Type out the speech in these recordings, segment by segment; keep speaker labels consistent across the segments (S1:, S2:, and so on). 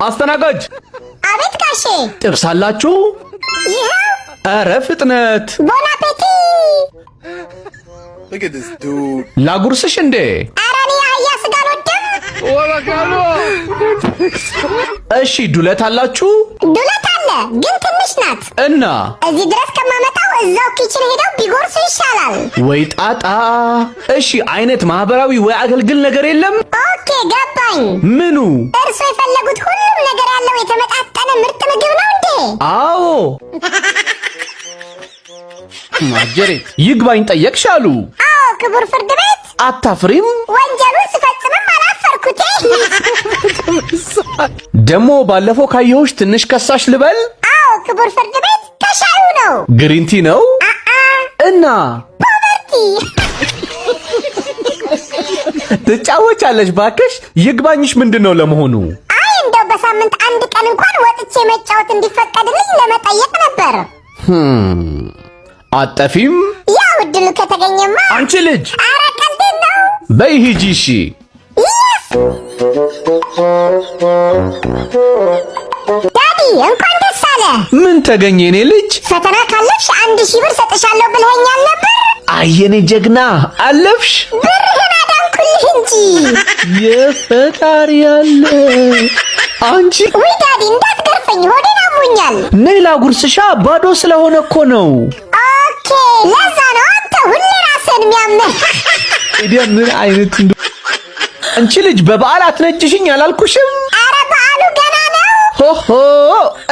S1: አስተናጋጅ
S2: አቤት ጋሼ
S1: ጥብስ አላችሁ?
S2: ይሄው
S1: ኧረ ፍጥነት
S2: ቦን አፔቲ
S3: Look at this dude.
S1: ላጉርስሽ እንዴ?
S2: ኧረ እኔ አህያ ስጋ አልወድም።
S1: እሺ ዱለት አላችሁ?
S2: ዱለት አለ ግን ትንሽ ናት
S1: እና
S2: እዚህ ድረስ ከማመጣው እዛው ኪችን ሄደው ቢጎርሱ ይሻላል።
S1: ወይ ጣጣ። እሺ አይነት ማህበራዊ ወይ አገልግል ነገር የለም?
S2: ኦኬ ገባኝ።
S1: ምኑ?
S2: እርሶ የፈለጉት ሁሉም ነገር ያለው የተመጣጠነ ምርጥ ምግብ ነው እንዴ?
S1: አዎ። ማጀሬት ይግባኝ ጠየቅሽ አሉ።
S2: አዎ ክቡር ፍርድ ቤት።
S1: አታፍሪም?
S2: ወንጀሉን ስፈጽምም አላፈርኩት።
S1: ደሞ ባለፈው ካየሁሽ ትንሽ ከሳሽ ልበል?
S2: አዎ ክቡር ፍርድ ቤት ከሻዩ ነው።
S1: ግሪንቲ ነው? እና
S2: ፖቨርቲ
S1: ትጫወቻለሽ ባክሽ። ይግባኝሽ ምንድነው ለመሆኑ?
S2: አይ እንደው በሳምንት አንድ ቀን እንኳን ወጥቼ መጫወት እንዲፈቀድልኝ ለመጠየቅ ነበር።
S1: አጠፊም?
S2: ያው እድሉ ከተገኘማ።
S1: አንቺ ልጅ
S2: ኧረ ቀልዴን ነው።
S1: በይ ሂጂ እሺ።
S2: ዳዲ እንኳን ደስ አለ።
S1: ምን ተገኘ የኔ ልጅ?
S2: ፈተና ካለፍሽ 1000 ብር ሰጥሻለሁ ብለኸኛል ነበር።
S1: አየኔ ጀግና አለፍሽ።
S2: ብርህን አዳንኩልህ እንጂ።
S1: የፈጣሪ ያለ አንቺ።
S2: ውይ ዳዲ እንዳትገርፈኝ ሆዴን አሞኛል።
S1: ነይ ላጉርስሻ። ባዶ ስለሆነ እኮ ነው።
S2: ኦኬ ለዛ ነው አንተ ሁሌ ራስህን የሚያምህ።
S1: እዲያ ምን አይነት አንቺ ልጅ በበዓል አትነጅሽኝ አላልኩሽም?
S2: ኧረ በዓሉ ገና ነው።
S1: ሆሆ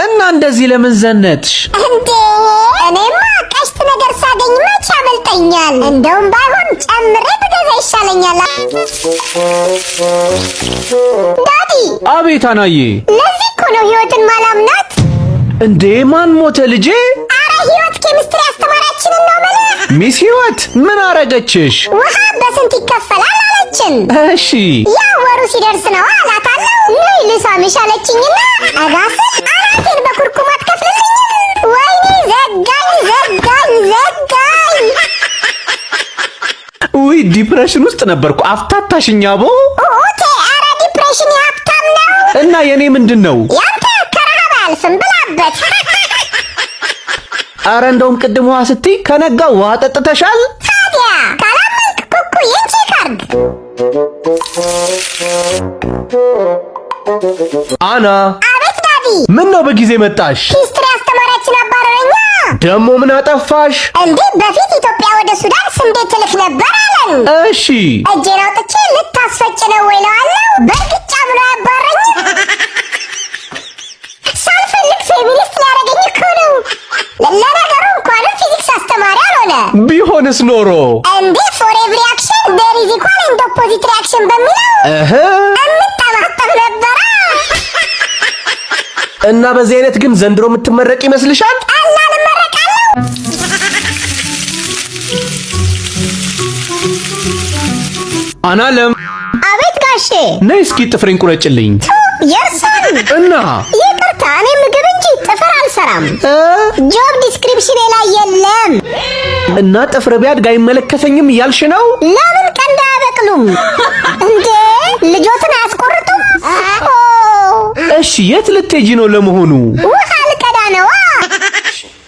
S1: እና እንደዚህ ለምን ዘነትሽ
S2: እንዴ? እኔማ ቀሽት ነገር ሳገኝ መች ያመልጠኛል። እንደውም ባይሆን ጨምሬ ብገዛ ይሻለኛል። ዳዲ።
S1: አቤት አናዬ።
S2: ለዚህ እኮ ነው ህይወትን ማላምናት።
S1: እንዴ ማን ሞተ ልጄ?
S2: ኧረ ህይወት ኬሚስትሪ አስተማሪያችንን ነው የምልህ።
S1: ሚስ ህይወት ምን አረገችሽ?
S2: ውሃ በስንት ይከፈላል አለችን።
S1: እሺ
S2: ያው ወሩ ሲደርስ ነው አላታለሁ። ነይ ልሳምሽ አለችኝና አጋስል አናቴን በኩርኩም አትከፍልልኝም። ወይኔ ዘጋኝ።
S1: ውይ ዲፕሬሽን ውስጥ ነበርኩ። አፍታታሽኛ ቦ።
S2: ኦኬ ኧረ ዲፕሬሽን የሀብታም ነው።
S1: እና የኔ ምንድነው?
S2: ያንተ ከረሃብ አያልፍም ብላበት።
S1: አረ እንደውም ቅድም ውሃ ስትይ ከነጋ ውሃ ጠጥተሻል?
S2: ታዲያ ካላመንክ ኩኩዬን ቼክ አድርግ።
S1: አና።
S2: አቤት ዳዲ።
S1: ምን ነው በጊዜ መጣሽ?
S2: ሂስትሪ አስተማሪያችን አባረረኛ።
S1: ደሞ ምን አጠፋሽ?
S2: እንዴ በፊት ኢትዮጵያ ወደ ሱዳን ስንዴ ትልክ ነበር አለን።
S1: እሺ
S2: እጄን አውጥቼ ልታስፈጭ ነው ወይ እለዋለሁ። በእርግጫ ብሎ ያባረኝ። ሳልፈልግ ፌሚኒስት ሊያደርገኝ እኮ ነው። ለነገሩ እንኳንም ፊዚክስ አስተማሪ አልሆነ።
S1: ቢሆንስ ኖሮ
S2: እንዴ ፎር ኤቭሪ አክሽን ዴር ኢዝ ኢኳል ኤንድ ኦፖዚት ሪአክሽን በሚለው እንጠማጠም ነበረ።
S1: እና በዚህ አይነት ግን ዘንድሮ የምትመረቅ ይመስልሻል?
S2: ቀላል እመረቃለሁ።
S1: አናለም።
S2: አቤት ጋሼ።
S1: ነይ እስኪ ጥፍሬን ቁረጭልኝ።
S2: የርሳን
S1: እና
S2: ይቅርታ እኔ ምግብ እንጂ ጥፍር አልሰራም። ጆብ ዲስክሪፕሽን ላይ የለም።
S1: እና ጥፍር ቢያድግ አይመለከተኝም እያልሽ ነው?
S2: ለምን ቀንድ አያበቅሉም እንዴ? ልጆትን አያስቆርጡም?
S1: እሺ የት ልትሄጂ ነው ለመሆኑ?
S2: ውሃ ልቀዳ ነዋ።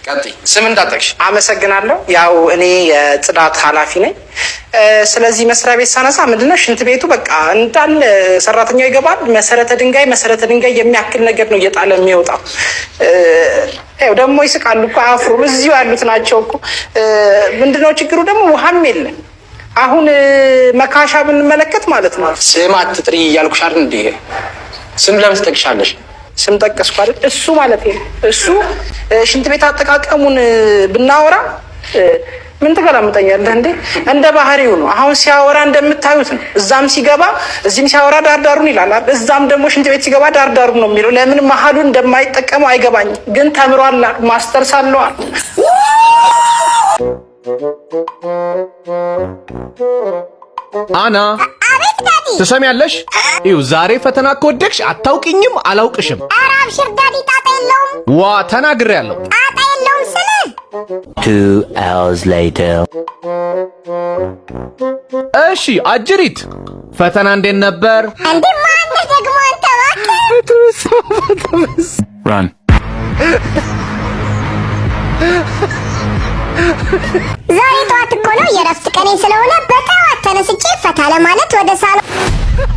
S4: ቀጥይ። ስም እንዳጠቅሽ አመሰግናለሁ። ያው እኔ የጽዳት ኃላፊ ነኝ። ስለዚህ መስሪያ ቤት ሳነሳ ምንድነው ሽንት ቤቱ በቃ እንዳለ ሰራተኛው ይገባል። መሰረተ ድንጋይ የሚያክል ነገር ነው እየጣለ የሚወጣው። ያው ደግሞ ይስቃሉ እኮ አያፍሩም። እዚሁ ያሉት ናቸው እኮ። ምንድነው ችግሩ ደግሞ ውሃም የለም። አሁን መካሻ ብንመለከት ማለት ነው። ስም አትጥሪ እያልኩሽ አይደል እንዴ? ስም ለምን ትጠቅሻለሽ? ስም ጠቀስኩ አይደል? እሱ ማለት ነው። እሱ ሽንት ቤት አጠቃቀሙን ብናወራ ምን ትገላምጠኛለህ እንዴ? እንደ ባህሪው ነው። አሁን ሲያወራ እንደምታዩት ነው። እዛም ሲገባ እዚህም ሲያወራ ዳርዳሩን ይላል። እዛም ደግሞ ሽንት ቤት ሲገባ ዳርዳሩን ነው የሚለው። ለምን መሀሉን እንደማይጠቀመው አይገባኝም። ግን ተምሯል፣ ማስተርስ አለዋል።
S1: አና።
S2: አቤት ዳዲ።
S1: ትሰሚያለሽ? ይኸው ዛሬ ፈተና ከወደቅሽ አታውቅኝም፣ አላውቅሽም።
S2: ኧረ አብሽር ዳዲ ጣጣ የለውም።
S1: ዋ ተናግሬያለሁ።
S2: ጣጣ የለውም ስልህ
S1: 2 hours later እሺ አጅሪት ፈተና እንዴት ነበር?
S2: እንዴ ማን ደግሞ አንተ
S1: Run
S2: ዛሬ ጠዋት እኮ ነው የረፍት ቀኔ ስለሆነ በጠዋት ተነስቼ ፈታ ለማለት ወደ ሳሎን።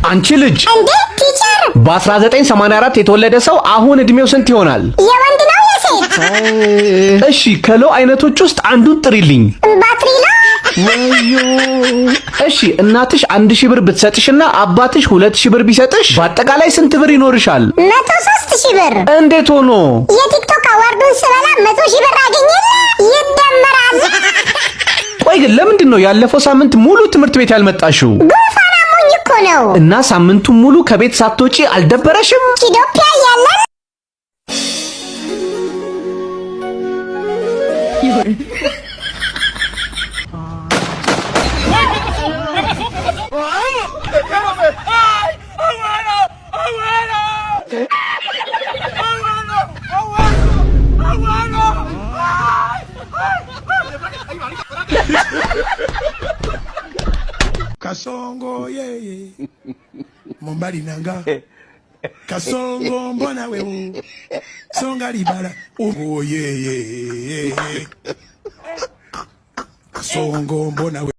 S1: አንቺ ልጅ
S2: እንዴ ቲቸር፣
S1: በ1984 የተወለደ ሰው አሁን እድሜው ስንት ይሆናል?
S2: የወንድ ነው የሴት?
S1: እሺ ከሎ አይነቶች ውስጥ አንዱን ጥሪልኝ።
S2: ባትሪ ነው።
S1: ወዮ እሺ እናትሽ 1000 ብር ብትሰጥሽና አባትሽ 2000 ብር ቢሰጥሽ በአጠቃላይ ስንት ብር ይኖርሻል?
S2: 103,000 ብር።
S1: እንዴት ሆኖ?
S2: የቲክቶክ አዋርዱን ስበላ 100,000 ብር አገኘለ ይደመራል።
S1: ቆይ ግን ለምንድን ነው ያለፈው ሳምንት ሙሉ ትምህርት ቤት ያልመጣሽው?
S2: ጉንፋን አሞኝ እኮ ነው።
S1: እና ሳምንቱን ሙሉ ከቤት ሳትወጪ አልደበረሽም?
S2: ኢትዮጵያ ያለን
S3: Kasongo yeye Mombali nanga Kasongo mbona wewe Songa libala oh yeye Kasongo mbona wewe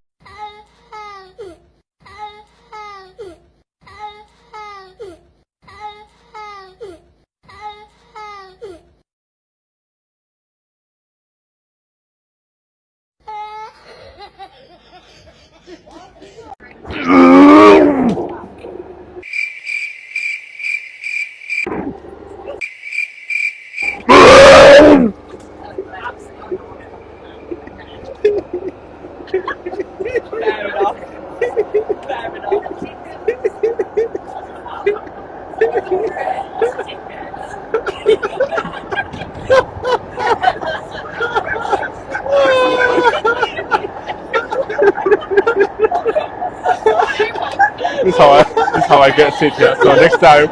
S5: This is how I get sick here. So next time.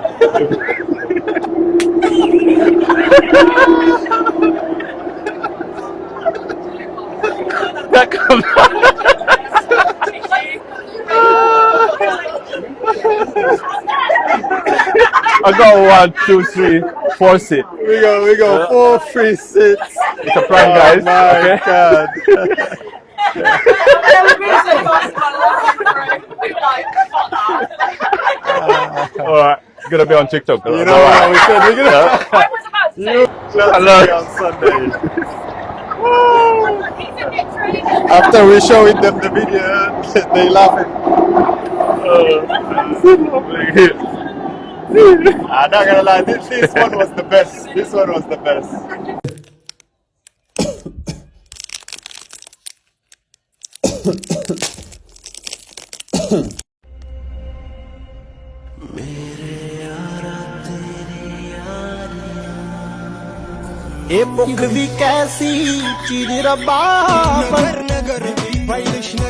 S5: That comes. I got 1, 2, 3, 4 sit.
S6: We go 4 free sits.
S5: It's a prank, guys.
S6: Oh my
S5: Okay.
S6: God.
S5: Alright, it's gonna be on TikTok.
S6: You know what we said? We're gonna you
S5: Hello.
S6: on Sunday. After we showing them the video, they laughing. I'm not gonna lie, this one was the best. This one was the best.
S3: ਇਹ ਭੁੱਖ ਵੀ ਕੈਸੀ ਚੀਜ਼ ਰੱਬਾ